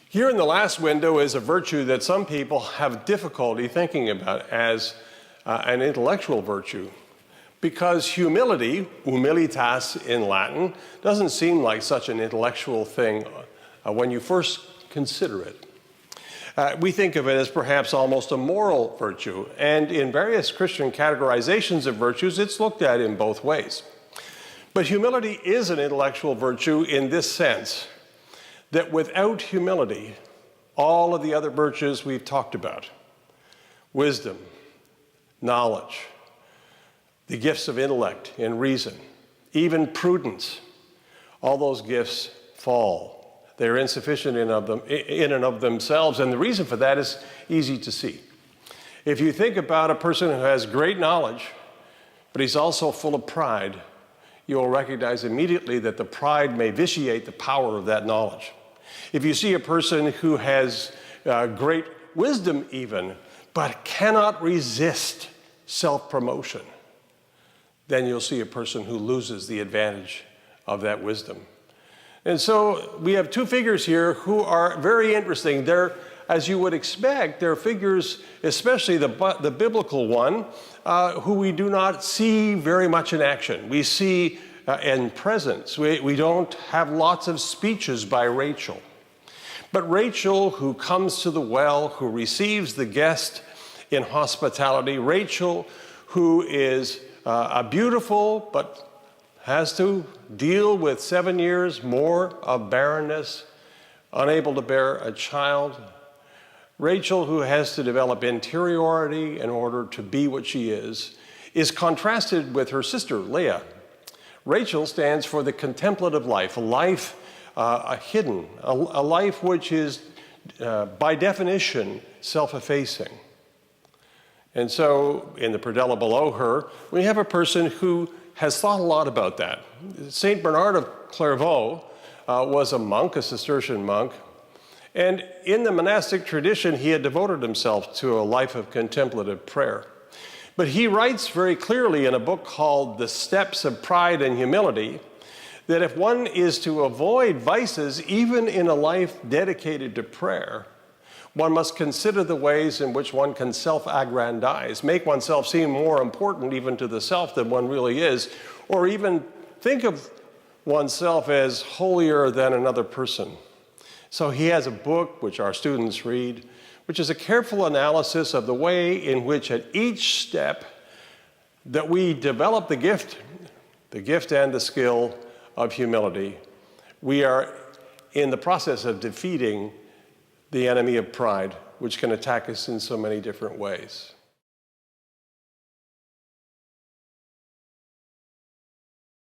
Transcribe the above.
Here in the last window is a virtue that some people have difficulty thinking about as an intellectual virtue, because humility, humilitas in Latin, doesn't seem like such an intellectual thing when you first consider it. We think of it as perhaps almost a moral virtue, and in various Christian categorizations of virtues, it's looked at in both ways. But humility is an intellectual virtue in this sense, that without humility, all of the other virtues we've talked about, wisdom, knowledge, the gifts of intellect and reason, even prudence, all those gifts fall. They're insufficient in and of themselves, and the reason for that is easy to see. If you think about a person who has great knowledge, but he's also full of pride, you'll recognize immediately that the pride may vitiate the power of that knowledge. If you see a person who has great wisdom even, but cannot resist self-promotion, then you'll see a person who loses the advantage of that wisdom. And so we have two figures here who are very interesting. They're, as you would expect, they're figures, especially the biblical one, who we do not see very much in action. We see in presence. We don't have lots of speeches by Rachel. But Rachel, who comes to the well, who receives the guest in hospitality, Rachel, who is a beautiful but has to deal with 7 years more of barrenness, unable to bear a child. Rachel, who has to develop interiority in order to be what she is contrasted with her sister, Leah. Rachel stands for the contemplative life, a life hidden, a life which is, by definition, self-effacing. And so, in the predella below her, we have a person who has thought a lot about that. Saint Bernard of Clairvaux was a monk, a Cistercian monk, and in the monastic tradition, he had devoted himself to a life of contemplative prayer. But he writes very clearly in a book called The Steps of Pride and Humility that if one is to avoid vices, even in a life dedicated to prayer, one must consider the ways in which one can self-aggrandize, make oneself seem more important even to the self than one really is, or even think of oneself as holier than another person. So he has a book, which our students read, which is a careful analysis of the way in which at each step that we develop the gift and the skill of humility, we are in the process of defeating the enemy of pride, which can attack us in so many different ways.